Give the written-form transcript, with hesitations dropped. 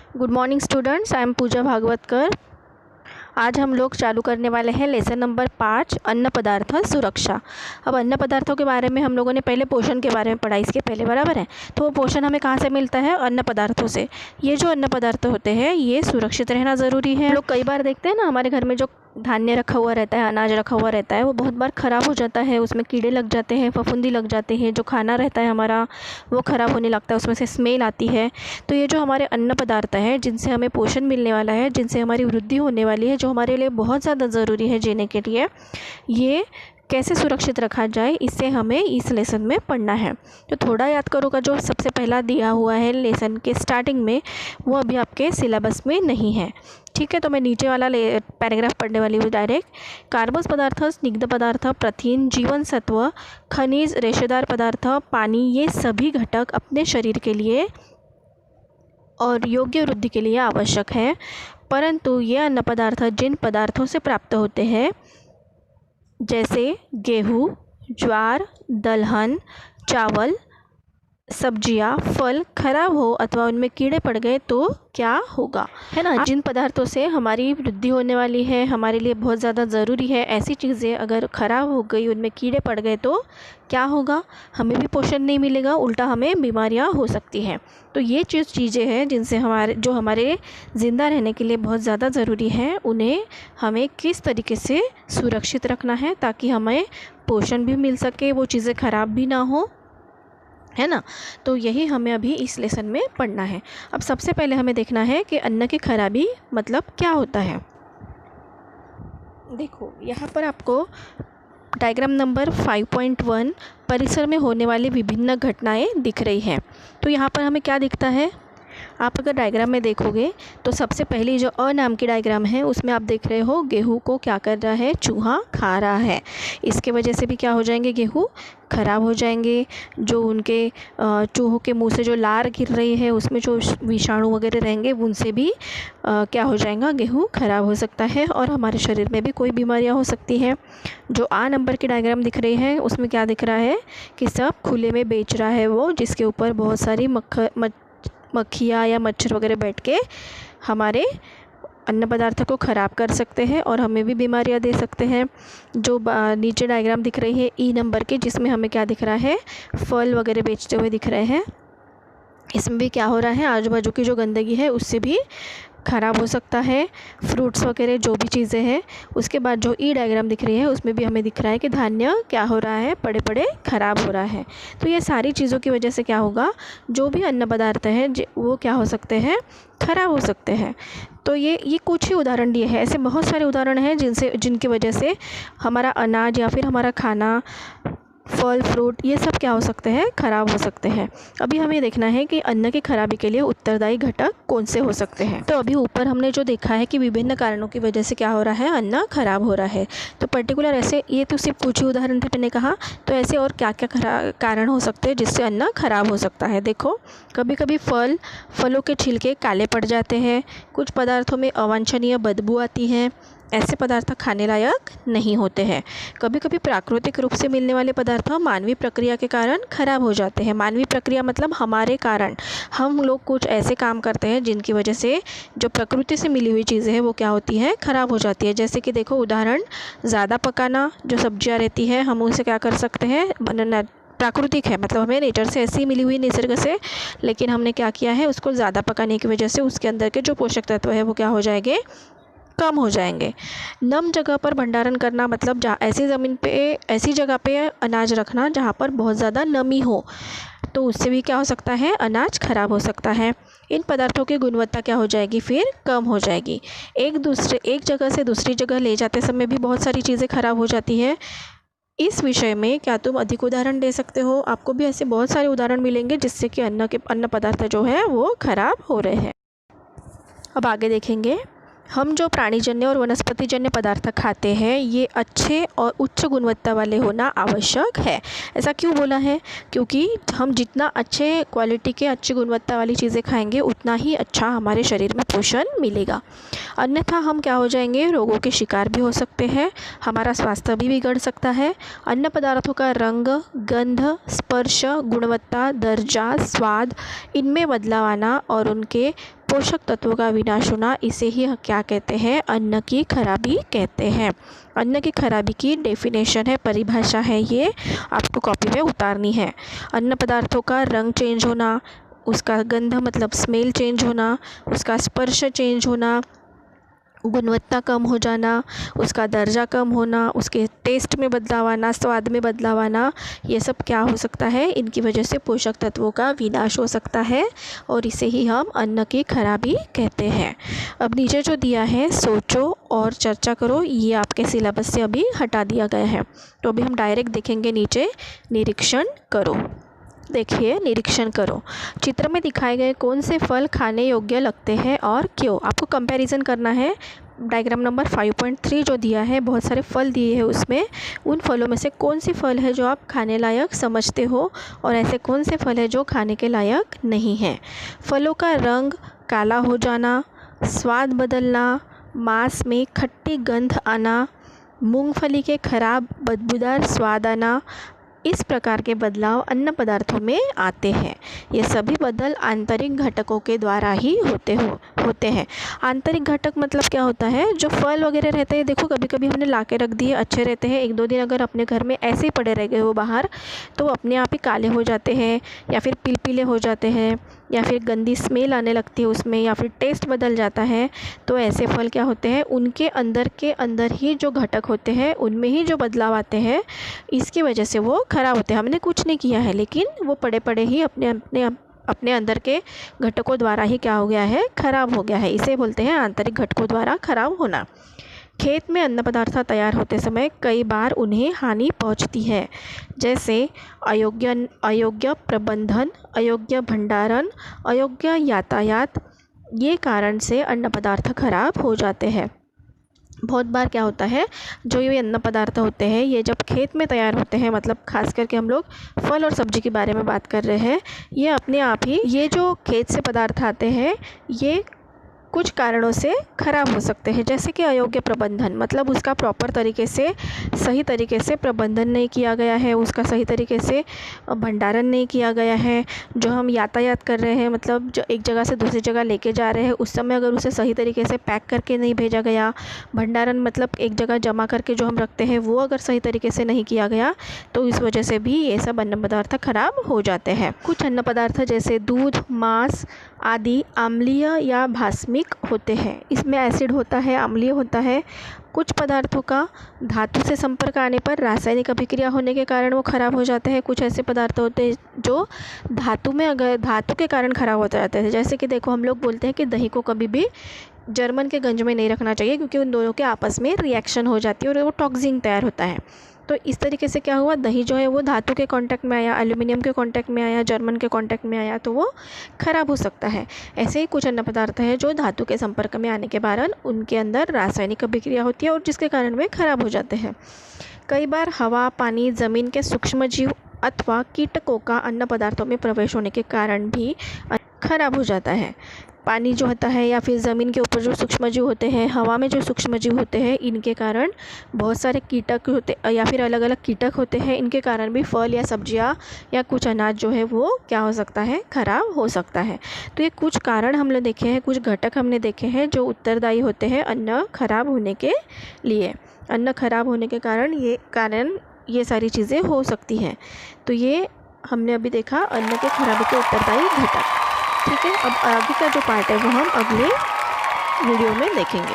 Good morning students, I am Pooja Bhagwatkar. आज हम लोग चालू करने वाले हैं लेसन नंबर 5 अन्न पदार्थ सुरक्षा। अब अन्न पदार्थों के बारे में हम लोगों ने पहले पोषण के बारे में पढ़ा इसके पहले, बराबर है। तो वो पोषण हमें कहाँ से मिलता है? अन्न पदार्थों से। ये जो अन्न पदार्थ होते हैं ये सुरक्षित रहना ज़रूरी है। लोग कई बार देखते हैं ना, हमारे घर में जो धान्य रखा हुआ रहता है, अनाज रखा हुआ रहता है, वो बहुत बार ख़राब हो जाता है, उसमें कीड़े लग जाते हैं, फफूंदी लग जाते हैं, जो खाना रहता है हमारा वो ख़राब होने लगता है, उसमें से स्मेल आती है। तो ये जो हमारे अन्न पदार्थ हैं जिनसे हमें पोषण मिलने वाला है, जिनसे हमारी वृद्धि होने वाली है, जो हमारे लिए बहुत ज़्यादा ज़रूरी है जीने के लिए, ये कैसे सुरक्षित रखा जाए इससे हमें इस लेसन में पढ़ना है। तो थोड़ा याद करोगा, जो सबसे पहला दिया हुआ है लेसन के स्टार्टिंग में वो अभी आपके सिलेबस में नहीं है, ठीक है। तो मैं नीचे वाला पैराग्राफ पढ़ने वाली हूँ डायरेक्ट। कार्बोस पदार्थ, स्निग्ध पदार्थ, प्रथिन, जीवन सत्व, खनिज, रेशेदार पदार्थ, पानी, ये सभी घटक अपने शरीर के लिए और योग्य वृद्धि के लिए आवश्यक है। परंतु ये अन्न पदार्थ जिन पदार्थों से प्राप्त होते हैं, जैसे गेहूँ, ज्वार, दलहन, चावल, सब्जियां, फल खराब हो अथवा उनमें कीड़े पड़ गए तो क्या होगा, है ना। जिन पदार्थों से हमारी वृद्धि होने वाली है, हमारे लिए बहुत ज़्यादा ज़रूरी है, ऐसी चीज़ें अगर ख़राब हो गई, उनमें कीड़े पड़ गए तो क्या होगा? हमें भी पोषण नहीं मिलेगा, उल्टा हमें बीमारियां हो सकती हैं। तो ये चीज़ें हैं जिनसे हमारे ज़िंदा रहने के लिए बहुत ज़्यादा ज़रूरी हैं, उन्हें हमें किस तरीके से सुरक्षित रखना है ताकि हमें पोषण भी मिल सके, वो चीज़ें ख़राब भी ना हो, है ना। तो यही हमें अभी इस लेसन में पढ़ना है। अब सबसे पहले हमें देखना है कि अन्न की खराबी मतलब क्या होता है। देखो यहाँ पर आपको डायग्राम नंबर 5.1 परिसर में होने वाली विभिन्न घटनाएं दिख रही हैं। तो यहाँ पर हमें क्या दिखता है? आप अगर डायग्राम में देखोगे तो सबसे पहली जो अ नाम की डायग्राम है उसमें आप देख रहे हो गेहूँ को क्या कर रहा है? चूहा खा रहा है। इसके वजह से भी क्या हो जाएंगे? गेहूँ ख़राब हो जाएंगे। जो उनके चूहों के मुंह से जो लार गिर रही है उसमें जो विषाणु वगैरह रहेंगे उनसे भी क्या हो जाएगा? गेहूँ ख़राब हो सकता है और हमारे शरीर में भी कोई बीमारियाँ हो सकती हैं। जो आ नंबर की डायग्राम दिख रही है उसमें क्या दिख रहा है कि सब खुले में बेच रहा है वो, जिसके ऊपर बहुत सारी मक्खियाँ या मच्छर वगैरह बैठ के हमारे अन्न पदार्थ को ख़राब कर सकते हैं और हमें भी बीमारियां दे सकते हैं। जो नीचे डायग्राम दिख रही है ई नंबर की, जिसमें हमें क्या दिख रहा है? फल वगैरह बेचते हुए दिख रहे हैं। इसमें भी क्या हो रहा है? आजू बाजू की जो गंदगी है उससे भी ख़राब हो सकता है, फ्रूट्स वगैरह जो भी चीज़ें हैं। उसके बाद जो ई डायग्राम दिख रही है उसमें भी हमें दिख रहा है कि धान्य क्या हो रहा है? पड़े पड़े ख़राब हो रहा है। तो ये सारी चीज़ों की वजह से क्या होगा? जो भी अन्न पदार्थ है वो क्या हो सकते हैं? ख़राब हो सकते हैं। तो ये कुछ ही उदाहरण दिए हैं, ऐसे बहुत सारे उदाहरण हैं जिनकी वजह से हमारा अनाज या फिर हमारा खाना, फल, फ्रूट, ये सब क्या हो सकते हैं? ख़राब हो सकते हैं। अभी हमें देखना है कि अन्न की खराबी के लिए उत्तरदायी घटक कौन से हो सकते हैं। तो अभी ऊपर हमने जो देखा है कि विभिन्न कारणों की वजह से क्या हो रहा है? अन्न खराब हो रहा है। तो पर्टिकुलर ऐसे, ये तो सिर्फ कुछ ही उदाहरण थे मैंने कहा, तो ऐसे और क्या क्या कारण हो सकते हैं जिससे अन्न खराब हो सकता है। देखो, कभी कभी फलों के छिलके काले पड़ जाते हैं, कुछ पदार्थों में अवांछनीय बदबू आती है, ऐसे पदार्थ खाने लायक नहीं होते हैं। कभी कभी प्राकृतिक रूप से मिलने वाले पदार्थ मानवीय प्रक्रिया के कारण खराब हो जाते हैं। मानवीय प्रक्रिया मतलब हमारे कारण, हम लोग कुछ ऐसे काम करते हैं जिनकी वजह से जो प्रकृति से मिली हुई चीज़ें हैं वो क्या होती हैं? खराब हो जाती है। जैसे कि देखो उदाहरण, ज़्यादा पकाना, जो सब्जियां रहती है हम उसे क्या कर सकते हैं? प्राकृतिक है, मतलब हमें नेचर से ऐसी मिली हुई, निसर्ग से, लेकिन हमने क्या किया है? उसको ज़्यादा पकाने की वजह से उसके अंदर के जो पोषक तत्व है वो क्या हो जाएंगे? कम हो जाएंगे। नम जगह पर भंडारण करना मतलब ऐसी ज़मीन पे, ऐसी जगह पे अनाज रखना जहाँ पर बहुत ज़्यादा नमी हो, तो उससे भी क्या हो सकता है? अनाज खराब हो सकता है। इन पदार्थों की गुणवत्ता क्या हो जाएगी? फिर कम हो जाएगी। एक जगह से दूसरी जगह ले जाते समय भी बहुत सारी चीज़ें खराब हो जाती हैं। इस विषय में क्या तुम अधिक उदाहरण दे सकते हो? आपको भी ऐसे बहुत सारे उदाहरण मिलेंगे जिससे कि अन्न पदार्थ जो है वो खराब हो रहे हैं। अब आगे देखेंगे, हम जो प्राणीजन्य और वनस्पतिजन्य पदार्थ खाते हैं ये अच्छे और उच्च गुणवत्ता वाले होना आवश्यक है। ऐसा क्यों बोला है? क्योंकि हम जितना अच्छे क्वालिटी के, अच्छी गुणवत्ता वाली चीज़ें खाएंगे उतना ही अच्छा हमारे शरीर में पोषण मिलेगा। अन्यथा हम क्या हो जाएंगे? रोगों के शिकार भी हो सकते हैं, हमारा स्वास्थ्य भी बिगड़ सकता है। अन्न पदार्थों का रंग, गंध, स्पर्श, गुणवत्ता, दर्जा, स्वाद, इनमें बदलाव आना और उनके पोषक तत्वों का विनाश होना, इसे ही क्या कहते हैं, अन्न की खराबी कहते हैं। अन्न की खराबी की डेफिनेशन है, परिभाषा है, ये आपको कॉपी में उतारनी है। अन्न पदार्थों का रंग चेंज होना, उसका गंध मतलब स्मेल चेंज होना, उसका स्पर्श चेंज होना, गुणवत्ता कम हो जाना, उसका दर्जा कम होना, उसके टेस्ट में बदलाव आना, स्वाद में बदलाव आना, ये सब क्या हो सकता है, इनकी वजह से पोषक तत्वों का विनाश हो सकता है और इसे ही हम अन्न की खराबी कहते हैं। अब नीचे जो दिया है सोचो और चर्चा करो, ये आपके सिलेबस से अभी हटा दिया गया है। तो अभी हम डायरेक्ट देखेंगे नीचे, निरीक्षण करो। देखिए, निरीक्षण करो, चित्र में दिखाए गए कौन से फल खाने योग्य लगते हैं और क्यों। आपको कंपैरिजन करना है। डायग्राम नंबर 5.3 जो दिया है, बहुत सारे फल दिए हैं उसमें, उन फलों में से कौन सी फल है जो आप खाने लायक समझते हो और ऐसे कौन से फल है जो खाने के लायक नहीं हैं। फलों का रंग काला हो जाना, स्वाद बदलना, मांस में खट्टी गंध आना, मूंगफली के खराब बदबूदार स्वाद आना, इस प्रकार के बदलाव अन्न पदार्थों में आते हैं। ये सभी बदल आंतरिक घटकों के द्वारा ही होते हैं। आंतरिक घटक मतलब क्या होता है, जो फल वगैरह रहते हैं, देखो कभी कभी हमने ला के रख दिए, अच्छे रहते हैं, 1-2 दिन अगर अपने घर में ऐसे ही पड़े रह गए वो बाहर, तो अपने आप ही काले हो जाते हैं या फिर पिलपिले हो जाते हैं या फिर गंदी स्मेल आने लगती है उसमें या फिर टेस्ट बदल जाता है। तो ऐसे फल क्या होते हैं, उनके अंदर के अंदर ही जो घटक होते हैं उनमें ही जो बदलाव आते हैं, इसकी वजह से वो ख़राब होते हैं। हमने कुछ नहीं किया है, लेकिन वो पड़े पड़े ही अपने अंदर के घटकों द्वारा ही क्या हो गया है, ख़राब हो गया है। इसे बोलते हैं आंतरिक घटकों द्वारा ख़राब होना। खेत में अन्न पदार्थ तैयार होते समय कई बार उन्हें हानि पहुंचती है, जैसे अयोग्य प्रबंधन, अयोग्य भंडारण, अयोग्य यातायात। ये कारण से अन्न पदार्थ खराब हो जाते हैं। बहुत बार क्या होता है, जो ये अन्न पदार्थ होते हैं, ये जब खेत में तैयार होते हैं, मतलब खास करके हम लोग फल और सब्जी के बारे में बात कर रहे हैं, ये अपने आप ही, ये जो खेत से पदार्थ आते हैं, ये कुछ कारणों से ख़राब हो सकते हैं। जैसे कि अयोग्य प्रबंधन, मतलब उसका प्रॉपर तरीके से, सही तरीके से प्रबंधन नहीं किया गया है, उसका सही तरीके से भंडारण नहीं किया गया है। जो हम यातायात कर रहे हैं, मतलब जो एक जगह से दूसरी जगह लेके जा रहे हैं, उस समय अगर उसे सही तरीके से पैक करके नहीं भेजा गया, भंडारण मतलब एक जगह जमा करके जो हम रखते हैं वो अगर सही तरीके से नहीं किया गया, तो इस वजह से भी ये सब अन्न पदार्थ खराब हो जाते हैं। कुछ अन्न पदार्थ जैसे दूध, मांस आदि अम्लीय या भास्मिक होते हैं। इसमें एसिड होता है, अम्लीय होता है। कुछ पदार्थों का धातु से संपर्क आने पर रासायनिक अभिक्रिया होने के कारण वो ख़राब हो जाते हैं। कुछ ऐसे पदार्थ होते हैं जो धातु के कारण ख़राब हो जाते हैं। जैसे कि देखो, हम लोग बोलते हैं कि दही को कभी भी जर्मन के गंज में नहीं रखना चाहिए, क्योंकि उन दोनों के आपस में रिएक्शन हो जाती है और वो टॉक्सिन तैयार होता है। तो इस तरीके से क्या हुआ, दही जो है वो धातु के कांटेक्ट में आया, एल्यूमिनियम के कांटेक्ट में आया, जर्मन के कांटेक्ट में आया, तो वो ख़राब हो सकता है। ऐसे ही कुछ अन्न पदार्थ है जो धातु के संपर्क में आने के कारण उनके अंदर रासायनिक अभिक्रिया होती है और जिसके कारण वे ख़राब हो जाते हैं। कई बार हवा, पानी, ज़मीन के सूक्ष्मजीव अथवा कीटकों का अन्न पदार्थों में प्रवेश होने के कारण भी खराब हो जाता है। पानी जो होता है या फिर ज़मीन के ऊपर जो सूक्ष्मजीव होते हैं, हवा में जो सूक्ष्मजीव होते हैं, इनके कारण बहुत सारे कीटक होते या फिर अलग अलग कीटक होते हैं। इनके कारण भी फल या सब्जियां या कुछ अनाज जो है वो क्या हो सकता है, ख़राब हो सकता है। तो ये कुछ कारण हमने देखे हैं, कुछ घटक हमने देखे हैं जो उत्तरदायी होते हैं अन्न खराब होने के लिए। अन्न खराब होने के कारण ये सारी चीज़ें हो सकती हैं। तो ये हमने अभी देखा अन्न के खराबी के उत्तरदायी घटक। ठीक है, अब आगे का जो पार्ट है वो हम अगले वीडियो में देखेंगे।